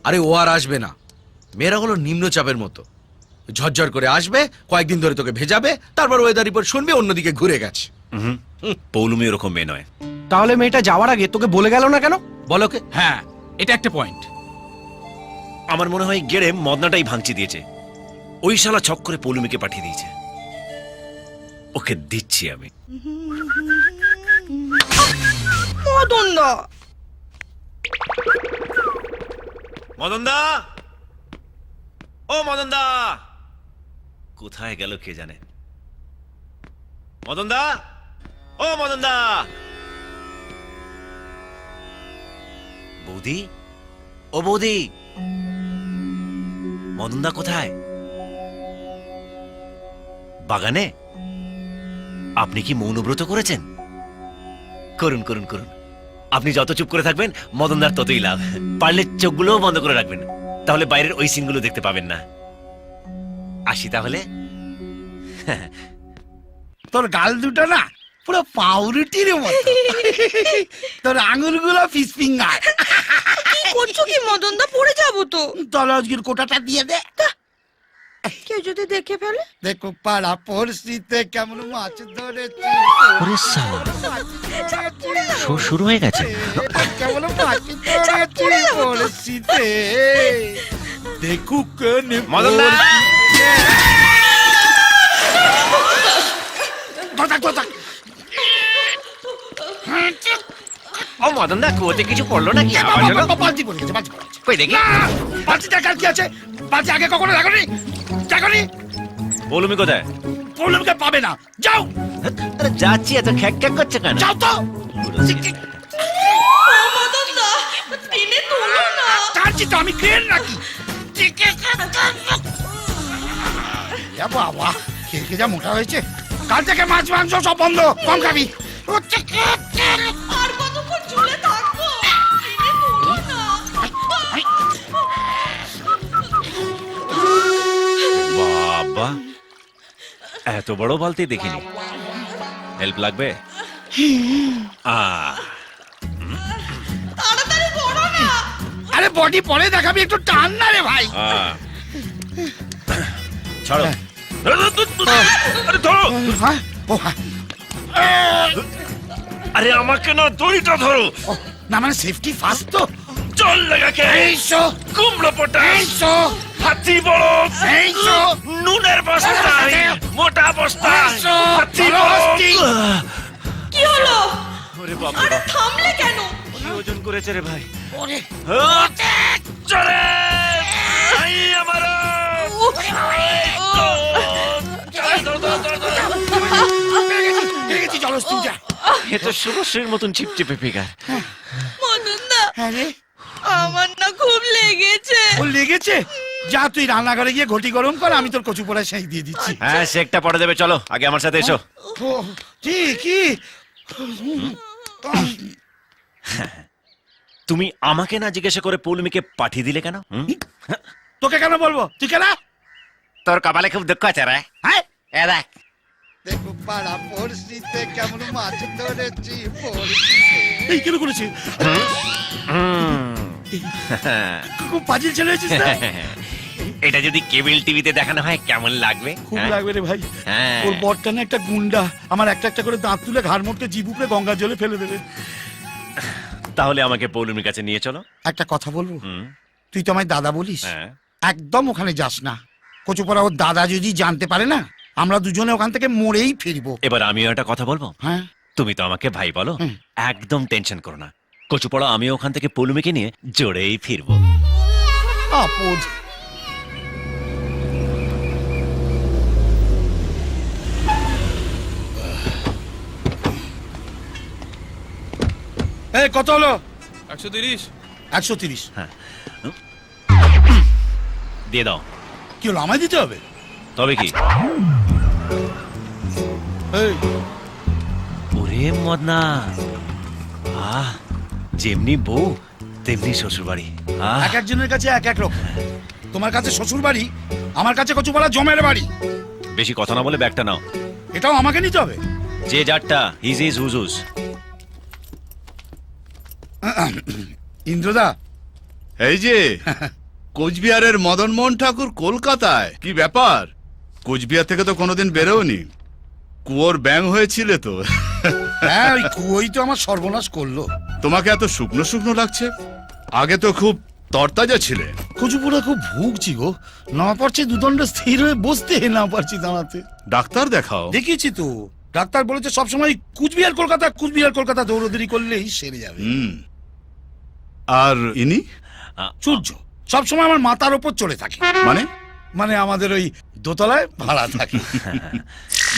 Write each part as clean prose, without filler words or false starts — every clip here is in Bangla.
আরে ও আর আসবে না, মেয়েরা হলো নিম্নচাপের মতো, ঝরঝর করে আসবে, কয়েকদিন ধরে তোকে ভেজাবে, তারপর ওয়েদার রিপোর্ট শুনবে অন্যদিকে ঘুরে গেছে। পৌলুমি ওরকম মেয়ে নয়। তাহলে মেয়েটা যাওয়ার আগে তোকে বলে গেল না কেন? বলো কে? হ্যাঁ, এটা একটা পয়েন্ট। আমার মনে হয় গেড়ে মদনাটাই ভাঙচি দিয়েছে, ওই শালা ছক করে পৌলুমিকে পাঠিয়ে দিয়েছে। ওকে দিচ্ছি আমি। মদন দা, মদন দা, ও মদন দা, কোথায় গেল কে জানে। মদন দা, ও মদন দা। বৌদি, ও বৌদি, মদন দা কোথায়? বাগানে? আপনি কি মৌনব্রত করেছেন? করুন করুন করুন, আপনি যত চুপ করে থাকবেন মদনদার ততই লাভ। পারলে চোখগুলোও বন্ধ করে রাখবেন, তাহলে বাইরের ওই সিনগুলো দেখতে পাবেন না। আসি তাহলে। তোর গাল দুটো না পুরো পাউরুটির মতো, তোর আঙুলগুলো ফিস ফিঙ্গার। কি করছো কি মদন দা? পড়ে যাবো তো। তোর আজকের কোটাটা দিয়ে দে। কেউ যদি দেখে ফেলে? দেখো পাড়া পড়শিতে কেমন মাছ ধরেছি, ওরে শালা, শো শুরু হয়ে গেছে। কেমন মাছ ধরেছি পড়শিতে, দেখুক মদনদা, ও মদনদা, কুয়োতে কিছু পড়লো নাকি? আওয়াজ হলো? বালতি পড়ে গেছে, বালতি পড়ে গেছে। কই দেখি। বালতি দেখার কি আছে? বালতি আগে কখনো দেখনি? দেখনি? পৌলুমি কোথায়? প্রবলেমকে পাবে না, যাও আরে যাচ্ছি, এত খ্যাক খ্যাক করছে কেন? যাও তো। মদন দা, টেনে তোলো না। কাঁদছি তো আমি, ক্রেন নাকি? এ বাবা, খেয়ে যা মোটা হয়েছে। কাল থেকে মাছ মাংস সব বন্ধ, কম খাবি। আর কতক্ষণ ঝুলে থাকবো? টেনে তোলো না। বাবা, এত বড় বালতি দেখিনি। হেল্প লাগবে? তাড়াতাড়ি করো না। আরে বডি পরে দেখাবি, একটু টান না রে ভাই। ছাড়ো। আরে ধরো। হ্যাঁ, ও হ্যাঁ। আরে আমাকে না, দড়িটা ধরো। ও, না মানে সেফটি ফার্স্ট তো। জল লাগাকে এইসো কুমড়ো পটাশ, এইসো হাতি বড়, এইসো নুনের বস্তা, মোটা বস্তা, এইসো, হাতি ধরো বড়। হস্তি। কি হলো? ওরে বাবা, আরে থামলে কেন? কি ওজন করেছে রে ভাই? ওরে চলে ভাই আমার। পেয়ে গেছি, চলো তুই যা। এ তো শুভশ্রীর মতন চিপচিপে ফিগার। মদন দা, হ্যাঁ রে, আমার না খুব লেগেছে। ও লেগেছে? যা তুই রান্নাঘরে গিয়ে ঘটি গরম কর, আমি তোর কচু পোড়া সেই দিয়ে দিচ্ছি। হ্যাঁ, শেকটা পরে দেবে, চলো আগে আমার সাথে এসো। ও, কি কি? তুমি আমাকে না জিজ্ঞাসা করে পৌলুমিকে পাঠিয়ে দিলে কেন? তোকে কেন বলবো? তুই কেন? তোর কপালে খুব দুঃখ আছে রে। হ্যাঁ, এ দেখ, দেখো পাড়া পড়শিতে কেমন মাছ ধরেছি পড়শিতে। এই কেন করেছি? খুব পাজিল ছেলে হয়েছিস না? এটা যদি কেবল টিভিতে দেখানো হয় কেমন লাগবে? খুব হ্যাঁ? লাগবে রে ভাই। হ্যাঁ। ওর বরটা না একটা গুন্ডা, আমার একটা একটা করে দাঁত তুলে ঘাড় মোটকে জিভ উপরে গঙ্গার জলে ফেলে দেবে। তাহলে আমাকে পৌলুমির কাছে নিয়ে চলো। একটা কথা বলবো? হুম, তুই তো আমায় দাদা বলিস, হ্যাঁ। একদম ওখানে যাস না। কচুপড়া ওর দাদা যদি জানতে পারে না, আমরা দুজনে ওখান থেকে মরেই ফিরবো। এবার আমিও একটা কথা বলবো। হ্যাঁ, তুমি তো আমাকে ভাই বলো, হুম। একদম টেনশন করো না। কচুপড়া আমিও ওখান থেকে পৌলুমিকে নিয়ে জোরেই ফিরবো। আপদ। এই কত হলো? 130। 130। হ্যাঁ, দিয়ে দাও। কি হলো, আমায় দিতে হবে? তবে কি? এই, ওরে মদনা, যেমনি বউ তেমনি শ্বশুর বাড়ি। এক একজনের কাছে এক এক রকম। তোমার কাছে শ্বশুর বাড়ি, আমার কাছে কচুপাড়া জমের বাড়ি। বেশি কথা না বলে ব্যাগটা নাও। এটাও আমাকে নিতে হবে? যে যারটা হিজ ইজ হুজুজ। ইন্দ্রদা, এই যে কোচবিহারের মদন মোহন ঠাকুর কলকাতায়, কি ব্যাপার? কোচবিহার থেকে তো কোনোদিন বেরোনি, কুয়োর ব্যাং হয়েছিলে তো। হ্যাঁ, ওই কুয়োই তো আমার সর্বনাশ করলো। তোমাকে এত শুকনো শুকনো লাগছে, আগে তো খুব তরতাজা ছিলে। কচুপুরা খুব ভুগছি গো, না পারছি দুদণ্ড স্থির হয়ে বসতে, না পারছি দাঁড়াতে। ডাক্তার দেখাও। দেখিয়েছি তো, ডাক্তার বলেছে সবসময় কুচবিহার কলকাতা দৌড়দৌড়ি করলেই সেরে যাবে। আর ইনি সূর্য সবসময় আমার মাথার ওপর চলে থাকে, মানে? মানে আমাদের ওই দোতলায় ভাড়া থাকে।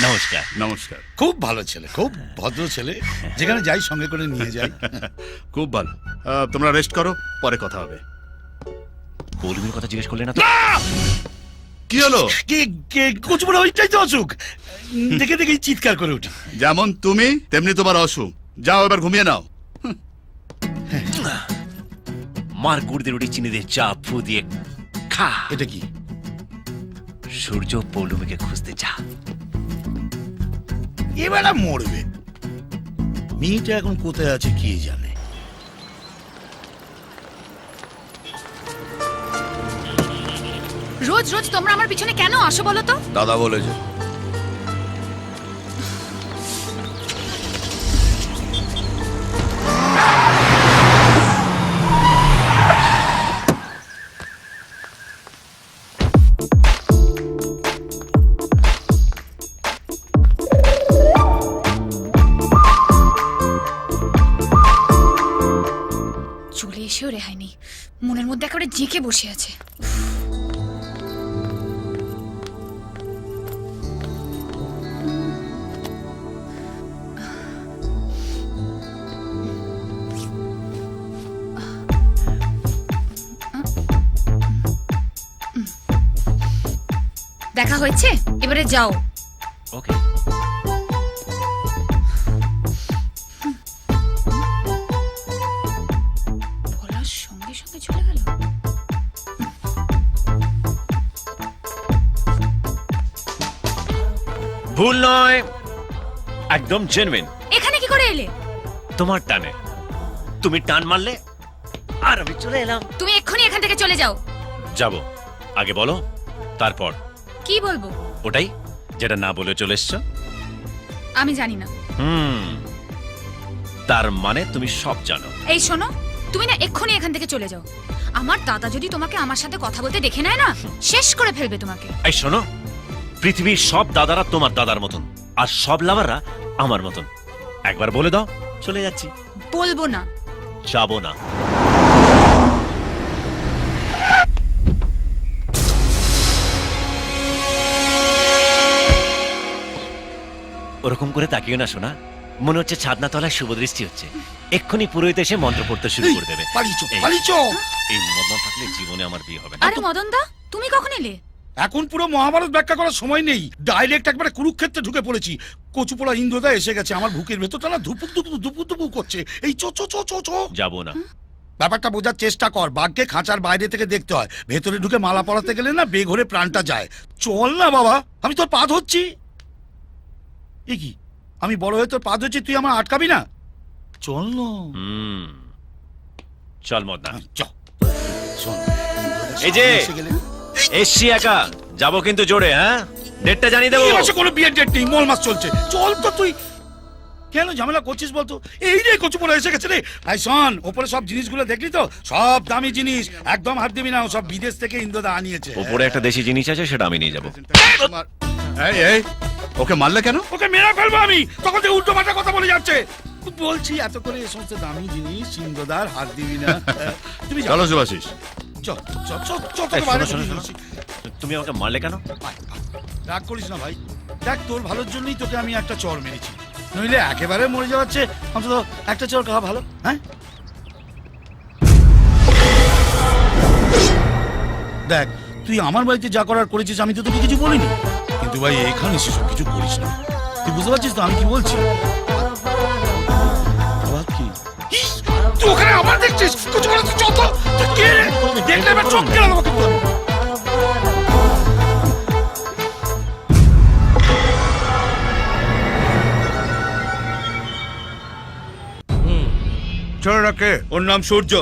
নমস্কার। নমস্কার। খুব ভালো ছেলে, খুব ভদ্র ছেলে, যেখানে যাই সঙ্গে করে নিয়ে যাই। খুব ভালো। তোমরা রেস্ট করো, পরে কথা হবে। পৌলমীর কথা জিজ্ঞেস করলে না তো? কি হলো? কচুপুরা ওইটাই তো অসুখ, দেখে দেখেই চিৎকার করে উঠি। যেমন তুমি তেমনি তোমার অসুখ। যাও এবার ঘুমিয়ে নাও। মার গুড় দিয়ে রুটি চিনি দিয়ে চা ফু দিয়ে খা। এটা কি? সূর্য পৌলমীকে খুঁজতে যা। এবার মরবে। মেয়েটা এখন কোথায় আছে কে জানে। রোজ রোজ তোমরা আমার পিছনে কেন আসো বলো তো? দাদা বলেছে। চলে এসেও রেহাই নেই, মনের মধ্যে একেবারে জেঁকে বসে আছে। দেখা হয়েছে, এবারে যাও। ওকে। বলার সঙ্গে সঙ্গে চলে গেল। ভুল নয়, একদম জেনুইন। এখানে কি করে এলে? তোমার টানে, তুমি টান মারলে আর আমি চলে এলাম। তুমি এক্ষুনি এখান থেকে চলে যাও। যাব, আগে বলো, তারপর। কি বলবো? ওটাই যেটা না বলে চলে এসছো। আমি জানি না। তার মানে তুমি সব জানো। এই শোনো, তুমি না এক্ষুনি এখান থেকে চলে যাও। আমার দাদা যদি তোমাকে আমার সাথে কথা বলতে দেখে নেয় না, শেষ করে ফেলবে তোমাকে। এই শোনো, পৃথিবীর সব দাদারা তোমার দাদার মতন, আর সব লাভাররা আমার মতন। একবার বলে দাও, চলে যাচ্ছি। বলবো না। যাবো না। ওরকম করে তাকিও না শোনা, মনে হচ্ছে ছাদনা তলায় শুভ দৃষ্টি হচ্ছে। এক্ষুনি পুরোহিত এসে মন্ত্র পড়তে শুরু করে দেবে। পালিচো। এই মদন থাকলে জীবনে আমার বিয়ে হবে না। আরে মদন দা, তুমি কখন এলে? এখন পুরো মহাভারত ব্যাখ্যা করার সময় নেই, ডাইরেক্ট একবারে কুরুক্ষেত্রে ঢুকে পড়েছি। কচুপোড়া ইন্দ্রদা এসে গেছে, আমার বুকের ভেতরটা না ধুপুক ধুপুক ধুপুক ধুপুক করছে। এই চো চো চো চো চো। যাবো না। ব্যাপারটা বোঝার চেষ্টা কর, বাঘকে খাঁচার বাইরে থেকে দেখতে হয়, ভেতরে ঢুকে মালা পরাতে গেলে না বেঘরে প্রাণটা যায়। চল না বাবা, আমি তোর পা ধরছি। এ কি, আমি বড় হয়ে তোর পা ধরছি, তুই আমার আটকাবি না? চল না। চল মদনা। চল শোন, এই যে এসে গেলে এসছি একা, যাবো কিন্তু জোরে। হ্যাঁ, ডেটটা জানিয়ে দেবো। এই মাসে কোনো বিয়ের ডেট নেই, মল মাস চলছে। চল তো তুই, কেন ঝামেলা করছিস বলতো? এই রে কচুপোড়া এসে গেছে রে। আই শোন, ওপরে সব জিনিসগুলো দেখলি তো? সব দামি জিনিস, একদম হাত দিবি না, ও সব বিদেশ থেকে ইন্দ্রদা আনিয়েছে। ওপরে একটা দেশি জিনিস আছে, সেটা আমি নিয়ে যাবো। এই এই, ওকে মারলে কেন? ওকে মেরে ফেলবো আমি, তখন যে উল্টো পাল্টা কথা বলে যাচ্ছে। বলছি এত করে এই সমস্ত দামি জিনিস ইন্দ্রদার হাত দিবি না। তুমি চলো শুভাশিস। চল চল চল চল, এই, তোকে বাইরে শোনো, বলিয়ে শোনো, দিচ্ছি। তুমি আমাকে মারলে কেন? আয়, আয়। রাগ করিস না ভাই, দেখ তোর ভালোর জন্যই তোকে আমি একটা চর মেরেছি, নইলে একেবারে মরে যাওয়াচ্ছে অন্তত একটা চর খাওয়া ভালো। হ্যাঁ দেখ, তুই আমার বাড়িতে যা করার করেছিস, আমি তো তোকে কিছু বলিনি, কিন্তু ভাই এখানে সেসব কিছু করিস না। তুই বুঝতে পারছিস তো আমি কি বলছি? আবার কি? ইস, তুই ওখানে আবার দেখছিস? কিছু বলে তুই চল তো। তুই কে রে? দেখলে এবার চোখ কেন আমাকে কিন্তু আমি। ছেলেটাকে? ওর নাম সূর্য,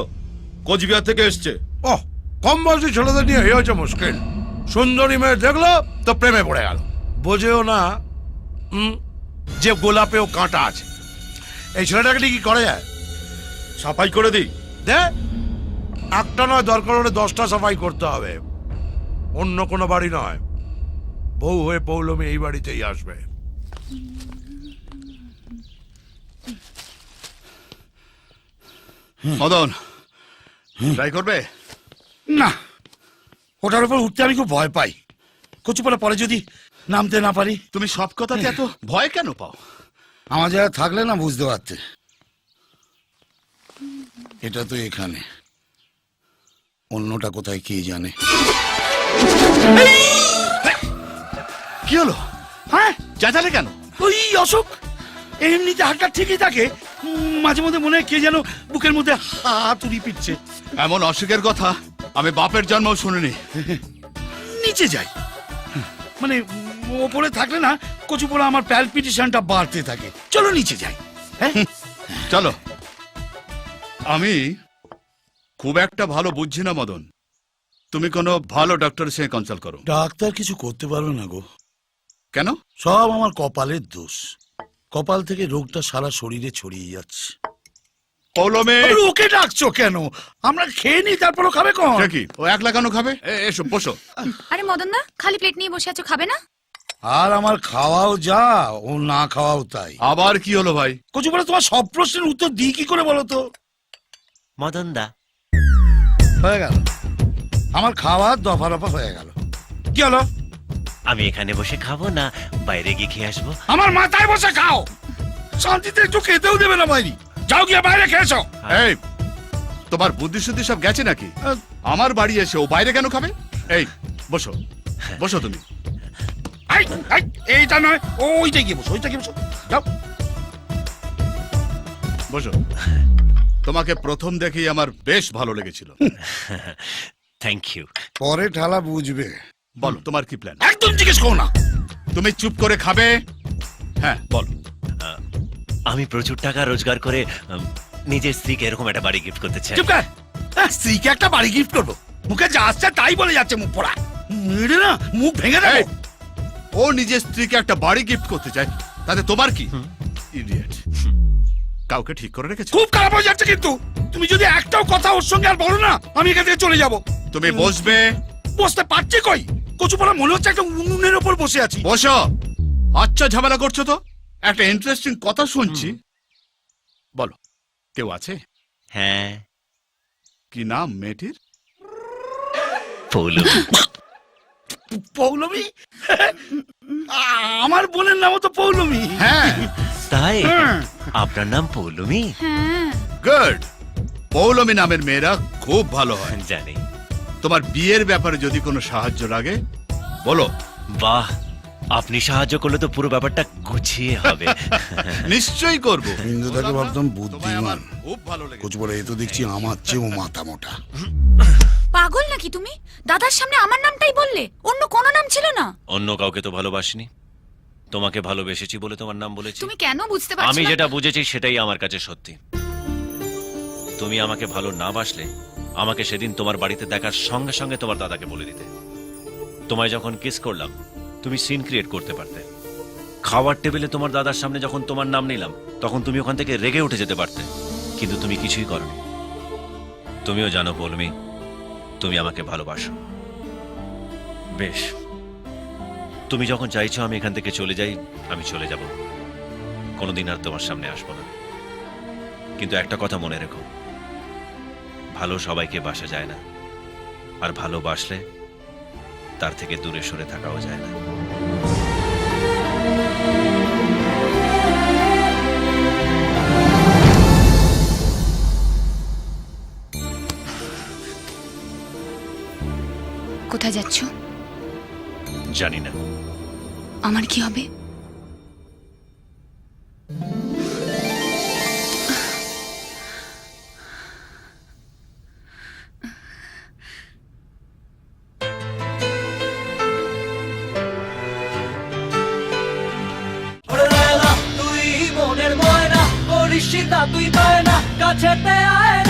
কোচবিহার থেকে এসছে। ও কম বয়সী ছেলেদের নিয়ে এই হচ্ছে মুশকিল। সুন্দরী মেয়ে দেখলো তো প্রেমে পড়ে গেল, বোঝেও না যে গোলাপেও কাঁটা আছে। এই ছেলেটাকে নিয়ে কি করে যায়? সাফাই করে দিই দে, একটা নয়, দরকার হলে 10টা সাফাই করতে হবে। অন্য কোনো বাড়ি নয়, বউ হয়ে পৌলমী এই বাড়িতেই আসবে। মদন ট্রাই করবে? না, ওটার উপর উঠতে আমি খুব ভয় পাই। কচুপালা পরে যদি নামতে না পারি। তুমি সব কথাতে এত ভয় কেন পাও? আমার জায়গায় থাকলে না বুঝতে পারতে। এটা তো এখানে, অন্যটা কোথায় কে জানে। কি হলো? হ্যাঁ, চেঁচালে কেন? ওই অশোক এমনিতে হাতটা ঠিকই থাকে, মাঝে মধ্যে মনে হয় কে যেন বুকের মধ্যে হাতুড়ি পিটছে। এমন অসুখের কথা আমি বাপের জন্মও শুনিনি। নিচে যাই, মানে ওপরে থাকলে না কচুপোড়া আমার প্যালপিটেশনটা বাড়তে থাকে। চলো নিচে যাই। হ্যাঁ চলো। আমি খুব একটা ভালো বুঝছি না মদন, তুমি কোনো ভালো ডক্টরের সঙ্গে কনসাল্ট করো। ডাক্তার কিছু করতে পারবে না গো। কেন? সব আমার কপালের দোষ। কপাল থেকে রোগটা সারা শরীরে ছড়িয়ে যাচ্ছে। পৌলমী, ওকে ডাকছো কেন? আমরা খেয়ে নি, তারপরও খাবে কোন? সে কি ও একলা কেন খাবে? এসো বসো। আরে মদন দা, খালি প্লেট নিয়ে বসে আছো, খাবে না? আর আমার খাওয়াও যা, ও না খাওয়াও তাই। আবার কি হলো ভাই? কচুপাড়া তোমার সব প্রশ্নের উত্তর দিই কি করে বলো তো? মদন দা, হয়ে গেল আমার খাওয়ার দফা রফা হয়ে গেল। কি হলো? আমি এখানে বসে খাবো না বাইরে গিয়ে খেয়ে আসবো? আমার মাথায় বসে খাও, শান্তিতে একটু খেতেও দেবে না বাইরে। যাও গিয়ে বাইরে খেয়েছো। এই তোমার বুদ্ধি শুদ্ধি সব গেছে নাকি? আমার বাড়ি এসে ও বাইরে কেন খাবে? এই বসো বসো তুমি। এইটা নয়, ওইটা গিয়ে বসো, ওইটা গিয়ে বসো, যাও বসো। তোমাকে প্রথম দেখেই আমার বেশ ভালো লেগেছিল। Thank you. পরে ঠালা বুঝবে। বলো তোমার কি প্ল্যান? একদম জিজ্ঞেস করো না। তুমি চুপ করে খাবে। হ্যাঁ বলো। আমি প্রচুর টাকা রোজগার করে নিজের স্ত্রীকে এরকম একটা বাড়ি গিফট করতে চাই। চুপ কর। স্ত্রীকে একটা বাড়ি গিফট করবো? মুখে যা আসছে তাই বলে যাচ্ছে মুখ পড়া। মেরে না মুখ ভেঙে দেবো। এই, ও নিজের স্ত্রীকে একটা বাড়ি গিফট করতে চায়, তাতে তোমার কি? ইডিয়েট। কাউকে ঠিক করে রেখেছো? খুব খারাপ হয়ে যাচ্ছে কিন্তু। তুমি যদি একটাও কথা ওর সঙ্গে আর বলো না, আমি এখান থেকে চলে যাব। তুমি বসবে। বসতে পারছি কই? কচুপাড়া মনে হচ্ছে একটা উনুনের ওপর বসে আছি। বসো। আচ্ছা ঝামেলা করছো তো? একটা ইন্টারেস্টিং কথা শুনছি। বলো, কেউ আছে? হ্যাঁ, কি নাম মেয়েটির? পৌলমী। পৌলমী? আমার বোনের নামও তো পৌলমী। হ্যাঁ। তাই আপনার নাম পৌলমী? হ্যাঁ। গুড। পৌলমী নামের মেয়েরা খুব ভালো হয়। জানি। তোমার বিয়ের ব্যাপারে যদি কোনো সাহায্য লাগে বলো। বাহ, আপনি সাহায্য করলে তো পুরো ব্যাপারটা গুছিয়ে হবে। নিশ্চয়ই করব। হিন্দুটাকে ভাবতাম তোমায় বুদ্ধিমান, আমার খুব ভালো লেগেছে। কচুপাড়া এ তো দেখছি আমার চেয়েও মাথা মোটা। পাগল নাকি তুমি? দাদার সামনে আমার নামটাই বললে, অন্য কোনো নাম ছিল না? অন্য কাউকে তো ভালোবাসিনি, তোমাকে ভালোবেসেছি বলে তোমার নাম বলেছি। তুমি কেন বুঝতে পারছো আমি না? যেটা বুঝেছি সেটাই আমার কাছে সত্যি। তুমি আমাকে ভালো না বাসলে আমাকে সেদিন তোমার বাড়িতে দেখার সঙ্গে সঙ্গে তোমার দাদাকে বলে দিতে। তোমায় যখন কিস করলাম তুমি সিন ক্রিয়েট করতে পারতে। খাওয়ার টেবিলে তোমার দাদার সামনে যখন তোমার নাম নিলাম তখন তুমি ওখান থেকে রেগে উঠে যেতে পারতে, কিন্তু তুমি কিছুই করনি। তুমিও জানো পৌলমী, তুমি আমাকে ভালোবাসো। বেশ, তুমি যখন চাইছো আমি এখান থেকে চলে যাই, আমি চলে যাব। কোনোদিন আর তোমার সামনে আসবো না। কিন্তু একটা কথা মনে রেখো, ভালো সবাইকে বাসা যায় না, আর ভালোবাসলে তার থেকে দূরে সরে থাকাও যায় না। কোথায় যাচ্ছ? জানি না। আমার কি হবে? তুই মনের ময়না করিস তুই পায় না কাছেতে আয় না।